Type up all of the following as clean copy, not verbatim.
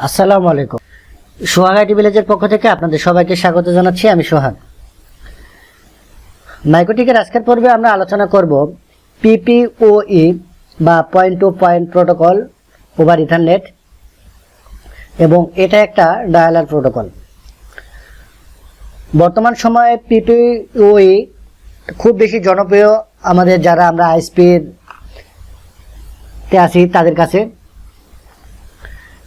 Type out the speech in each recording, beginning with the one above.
আসসালামু আলাইকুম। সোহাগ আইটি ভিলেজের পক্ষ থেকে আপনাদের সবাইকে স্বাগত জানাচ্ছি। আমি সোহাগ। মাইক্রোটিকের আজকের পর্বে আমরা আলোচনা করব পিপিওই বা point to point protocol over ethernet, এবং এটা একটা ডায়ালার প্রোটোকল। বর্তমান সময়ে পিপিওই খুব বেশি জনপ্রিয় আমাদের যারা আমরা আইএসপির তে আছি তাদের কাছে,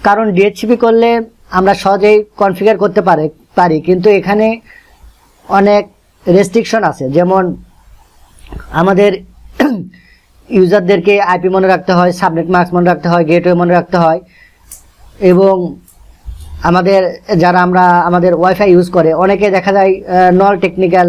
কারণ ডিএইচসিপি করলে আমরা সহজেই কনফিগার করতে পারি, কিন্তু এখানে অনেক রেস্ট্রিকশন আছে। যেমন আমাদের ইউজারদেরকে আইপি মনে রাখতে হয়, সাবনেট মাস্ক মনে রাখতে হয়, গেটওয়ে মনে রাখতে হয়, এবং যারা আমাদের ওয়াইফাই ইউজ করে অনেকে দেখা যায় নন টেকনিক্যাল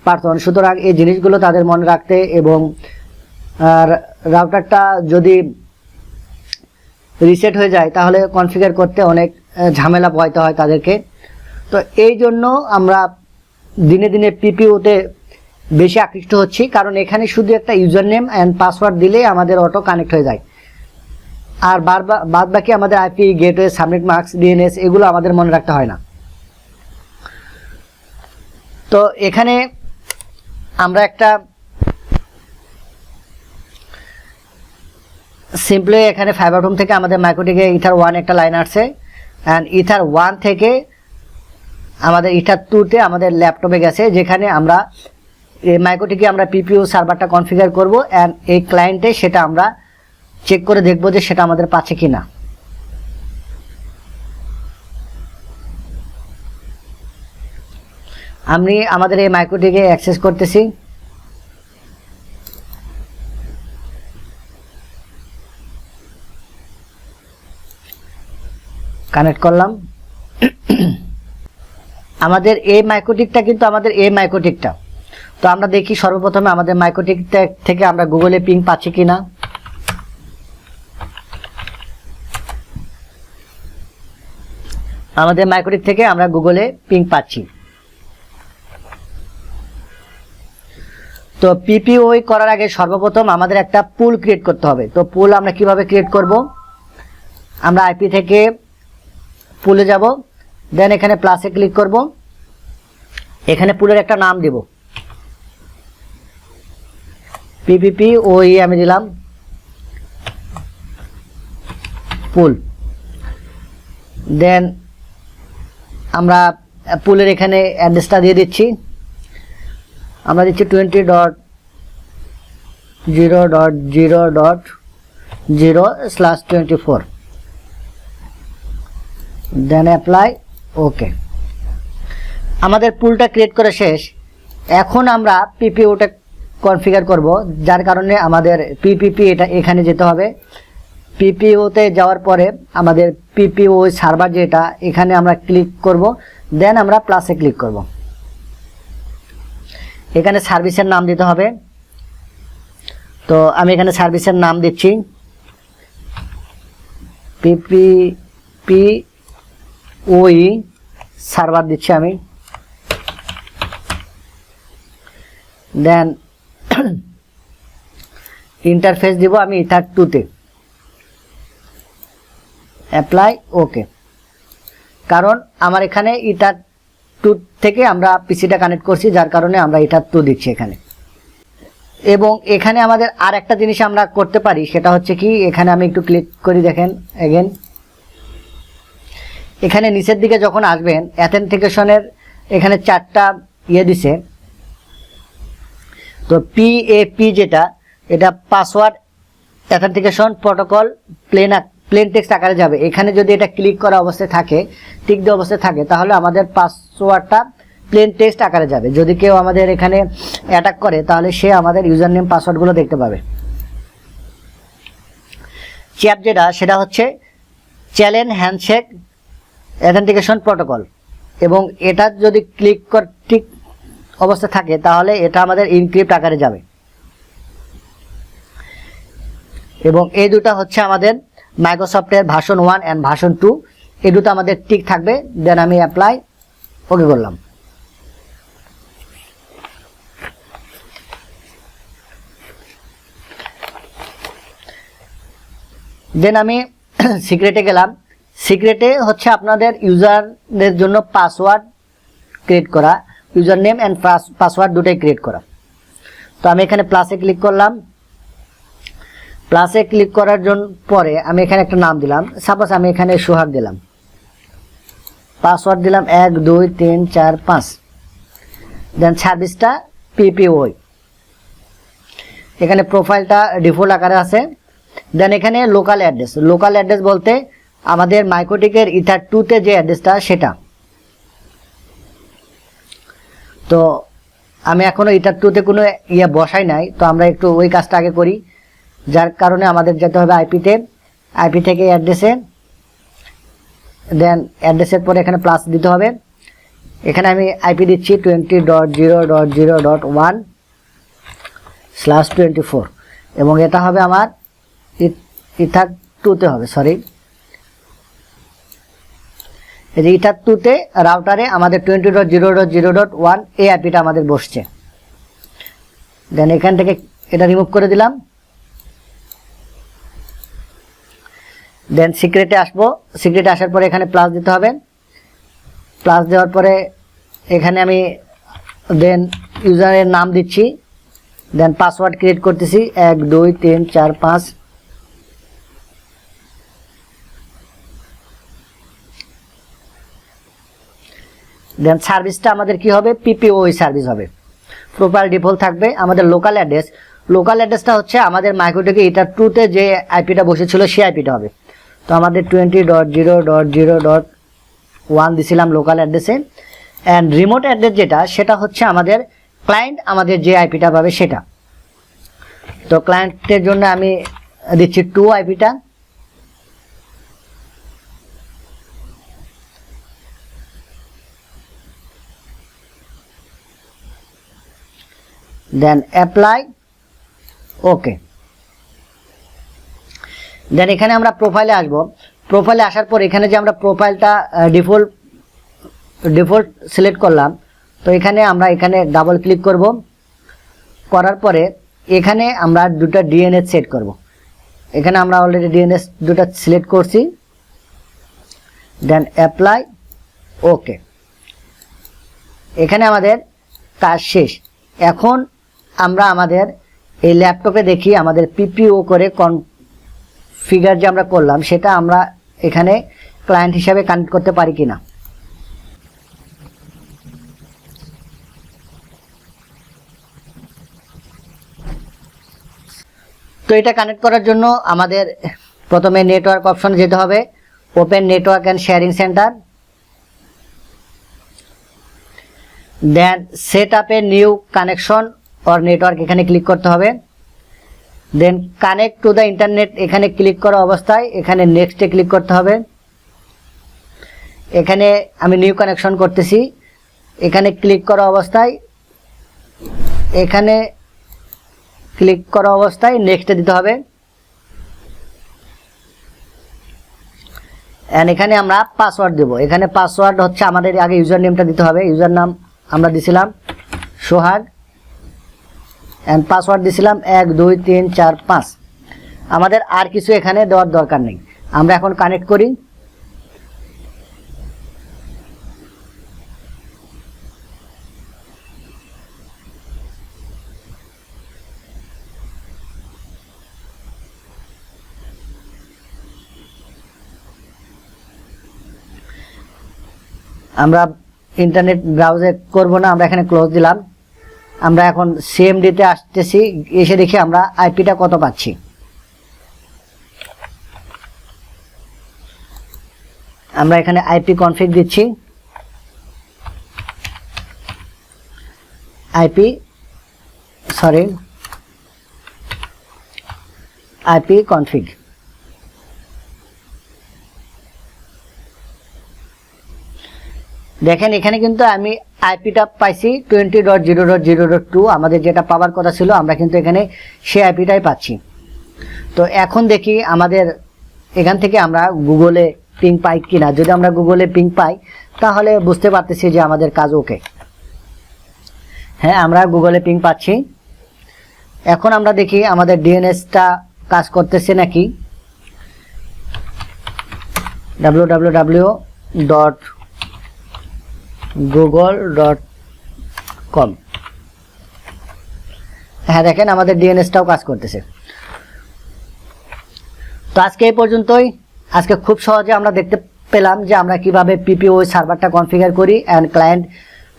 পারসন। সুতরাং এই জিনিসগুলো তাদের মনে রাখতে এবং রাউটারটা যদি রিসেট হয়ে যায় তাহলে কনফিগার করতে অনেক ঝামেলা পোহাইতে হয় তাদেরকে। তো এই জন্য আমরা দিনে দিনে পিপিওতে বেশি আকৃষ্ট হচ্ছি, কারণ এখানে শুধু একটা ইউজার নেম অ্যান্ড পাসওয়ার্ড দিলেই আমাদের অটো কানেক্ট হয়ে যায়, আর বাদ বাকি আমাদের IP, gateway, subnet mask, DNS এগুলো আমাদের মনে রাখতে হয় না। তো এখানে আমরা একটা সিম্পলি এখানে ফাইবার হোম থেকে আমাদের মাইক্রোটিকে ইথার 1 একটা লাইন আসছে, অ্যান্ড ইথার 1 থেকে আমাদের ইথার 2তে আমাদের ল্যাপটপে গেছে, যেখানে আমরা এই মাইক্রোটিকে আমরা পিপিও সার্ভারটা কনফিগার করব, অ্যান্ড এই ক্লায়েন্টে সেটা আমরা চেক করে দেখব যে সেটা আমাদের পাচ্ছে কিনা। আমি আমাদের এই মাইক্রোটিকে অ্যাক্সেস করতেছি। কানেক্ট করলাম। আমাদের এই মাইক্রোটিকটা কিন্তু আমাদের এই মাইক্রোটিকটা। তো আমরা দেখি সর্বপ্রথমে আমাদের মাইক্রোটিক থেকে আমরা গুগলে পিং পাচ্ছি কিনা। আমাদের মাইক্রোটিক থেকে আমরা গুগলে পিং পাচ্ছি। তো পিপিওই করার আগে সর্বপ্রথম আমাদের একটা পুল ক্রিয়েট করতে হবে। তো পুল আমরা কিভাবে ক্রিয়েট করব? আমরা আইপি থেকে পুলে যাব, দেন এখানে প্লাসে ক্লিক করব, এখানে পুলের একটা নাম দেব, পিপিপিওই আমি দিলাম পুল। দেন আমরা পুলের এখানে অ্যাড্রেসটা দিয়ে দিচ্ছি। আমরা দিচ্ছি 20.0.0.0/24, দেন অ্যাপ্লাই। ওকে, আমাদের পুলটা ক্রিয়েট করা শেষ। এখন আমরা পিপিওটা কনফিগার করব, যার কারণে আমাদের পিপিপি এখানে যেতে হবে। পিপিওতে যাওয়ার পরে আমাদের পিপিও সার্ভার যেটা, এখানে আমরা ক্লিক করব, দেন আমরা প্লাসে ক্লিক করব। এখানে সার্ভিসের নাম দিতে হবে। তো আমি এখানে সার্ভিসের নাম দিচ্ছি পিপিপিওই সার্ভার দিচ্ছি আমি। দেন ইন্টারফেস দিব আমি ইথার 2তে, অ্যাপ্লাই। ওকে, কারণ আমার এখানে ইথার 2 থেকে আমরা পিসিটা কানেক্ট করছি, যার কারণে আমরা ইথার 2 দিচ্ছি এখানে। এবং এখানে আমাদের আর একটা জিনিস আমরা করতে পারি, সেটা হচ্ছে কি, এখানে আমি একটু ক্লিক করি, দেখেন এগেন এখানে নিচের দিকে যখন আসবেন অ্যাথেন্টিকেশনের এখানে 4টা দিছে। তো পিএপি যেটা, এটা password authentication protocol plane text আকারে যাবে। এখানে যদি এটা ক্লিক করা অবস্থায় থাকে, টিক দেওয়া অবস্থায় থাকে, তাহলে আমাদের পাসওয়ার্ডটা প্লেন টেক্সট আকারে যাবে। যদি কেউ আমাদের এখানে অ্যাটাক করে তাহলে সে আমাদের ইউজার নেম পাসওয়ার্ডগুলো দেখতে পাবে। চ্যাপ যেটা, সেটা হচ্ছে চ্যালেঞ্জ হ্যান্ডশেক অ্যাথেন্টিকেশন প্রোটোকল, এবং এটা যদি ঠিক অবস্থা থাকে তাহলে এটা আমাদের ইনক্রিপ্ট আকারে যাবে। এবং এই দুটো হচ্ছে আমাদের মাইক্রোসফটের ভার্সন 1 অ্যান্ড ভার্সন 2, এই দুটো আমাদের ঠিক থাকবে। দেন আমি অ্যাপ্লাই ওকে করলাম। দেন আমি সিক্রেটে গেলাম। সিক্রেটে হচ্ছে আপনাদের ইউজারদের জন্য পাসওয়ার্ড ক্রিয়েট করা, ইউজার নেম অ্যান্ড পাসওয়ার্ড দুটোই ক্রিয়েট করা। তো আমি এখানে প্লাসে ক্লিক করলাম। প্লাসে ক্লিক করার জন্য পরে আমি এখানে একটা নাম দিলাম, সাপোজ আমি এখানে সোহাগ দিলাম, পাসওয়ার্ড দিলাম 1 2 3 4 5, দেন সার্ভিসটা PPPoE, এখানে প্রোফাইলটা ডিফল্ট আকারে আছে। দেন এখানে লোকাল অ্যাড্রেস বলতে আমাদের মাইক্রোটিকের ইথার 2 যে অ্যাড্রেসটা সেটা। তো আমি এখনো ইথার 2 কোনো বসাই নাই, তো আমরা একটু ওই কাজটা আগে করি, যার কারণে আমাদের যেতে হবে আইপি থেকে অ্যাড্রেসে, দেন অ্যাড্রেসের পরে এখানে প্লাস দিতে হবে। এখানে আমি আইপি দিচ্ছি 20.0.0.1/24 এবং এটা হবে আমার ইথার 2 হবে, সরি, এই যে ইথার 2 রাউটারে আমাদের 20.0.0.1 এই আইপিটা আমাদের বসছে। দেন এখান থেকে এটা রিমুভ করে দিলাম। দেন সিক্রেটে আসবো, সিক্রেটে আসার পরে এখানে প্লাস দিতে হবে। প্লাস দেওয়ার পরে এখানে আমি দেন ইউজারের নাম দিচ্ছি, দেন পাসওয়ার্ড ক্রিয়েট করতেছি 1 2 3 4 5। দেন সার্ভিসটা আমাদের কি হবে, PPPoE সার্ভিস হবে। প্রোফাইল ডিফল্ট থাকবে। আমাদের লোকাল অ্যাড্রেসটা হচ্ছে আমাদের মাইক্রোটিকে ইথার 2 যে আইপিটা বসেছিল সেই আইপিটা হবে। তো আমাদের 20.0.0.1 দিছিলাম লোকাল অ্যাড্রেসে। অ্যান্ড রিমোট অ্যাড্রেস সেটা হচ্ছে আমাদের ক্লায়েন্ট আমাদের যে আইপিটা পাবে সেটা। তো ক্লায়েন্টের জন্য আমি দিচ্ছি 2 আইপিটা। দেন অ্যাপ্লাই, ওকে। দেন এখানে আমরা প্রোফাইলে আসবো। প্রোফাইলে আসার পর এখানে যে আমরা প্রোফাইলটা ডিফল্ট সিলেক্ট করলাম, তো এখানে আমরা এখানে ডাবল ক্লিক করব। করার পরে এখানে আমরা দুটো ডিএনএস সেট করব। এখানে আমরা অলরেডি ডিএনএস দুটো সিলেক্ট করছি। দেন অ্যাপ্লাই, ওকে। এখানে আমাদের কাজ শেষ। এখন আমরা আমাদের এই ল্যাপটপে দেখি আমাদের PPPoE করে কনফিগার যে আমরা করলাম সেটা আমরা এখানে ক্লায়েন্ট হিসাবে কানেক্ট করতে পারি কিনা। তো এটা কানেক্ট করার জন্য আমাদের প্রথমে নেটওয়ার্ক অপশনে যেতে হবে, open network and sharing center. Then set up a new connection or network, এখানে ক্লিক করতে হবে। Then connect to the internet, এখানে ক্লিক করা অবস্থায় এখানে নেক্সটে ক্লিক করতে হবে। এখানে আমি নিউ কানেকশন করতেছি, এখানে ক্লিক করা অবস্থায় নেক্সটে দিতে হবে। এন্ড এখানে আমরা পাসওয়ার্ড দেব। এখানে পাসওয়ার্ড হচ্ছে আমাদের আগে ইউজার নেমটা দিতে হবে। ইউজার নাম আমরা দিছিলাম সোহাগ, এন্ড পাসওয়ার্ড দিছিলাম 1 2 3 4 5। আমাদের আর কিছু এখানে দেওয়ার দরকার নেই। আমরা এখন কানেক্ট করি। আমরা ইন্টারনেট ব্রাউজার করব না, আমরা এখানে ক্লোজ দিলাম। আমরা এখন সিএমডিতে আসতেছি, এসে দেখি আমরা আইপিটা কত পাচ্ছি। আমরা এখানে আইপি কনফিগ দিচ্ছি, আইপি কনফিগ। দেখেন এখানে কিন্তু আমি আইপিটা পাইছি 20.0.0.2, আমাদের যেটা পাওয়ার কথা ছিল আমরা কিন্তু এখানে সেই আইপিটাই পাচ্ছি। তো এখন দেখি আমাদের এখান থেকে আমরা গুগলে পিং পাই কিনা। যদি আমরা গুগলে পিং পাই তাহলে বুঝতে পারতেছি যে আমাদের কাজ ওকে। হ্যাঁ, আমরা গুগলে পিং পাচ্ছি। এখন আমরা দেখি আমাদের ডিএনএসটা কাজ করতেছে নাকি। www.google.com। হ্যাঁ দেখেন আমাদের ডিএনএসটাও কাজ করতেছে। তো আজকে এই পর্যন্তই। আজকে খুব সহজে আমরা দেখতে পেলাম যে আমরা কিভাবে পিপিওই সার্ভারটা কনফিগার করি অ্যান্ড ক্লায়েন্ট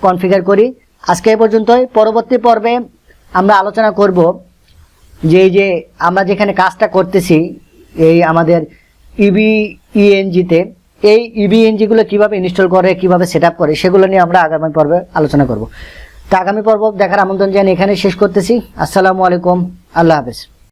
কনফিগার করি। আজকে এই পর্যন্তই। পরবর্তী পর্বে আমরা আলোচনা করব যে এই যে আমরা যেখানে কাজটা করতেছি এই আমাদের ইবিইএনজিতে, এই ইবিএনজিগুলো কিভাবে ইনস্টল করে, কিভাবে সেট আপ করে, সেগুলো নিয়ে আমরা আগামী পর্বে আলোচনা করব। তো আগামী পর্ব দেখার আমন্ত্রণ জানিয়ে এখানে শেষ করতেছি। আসসালামু আলাইকুম, আল্লাহ হাফেজ।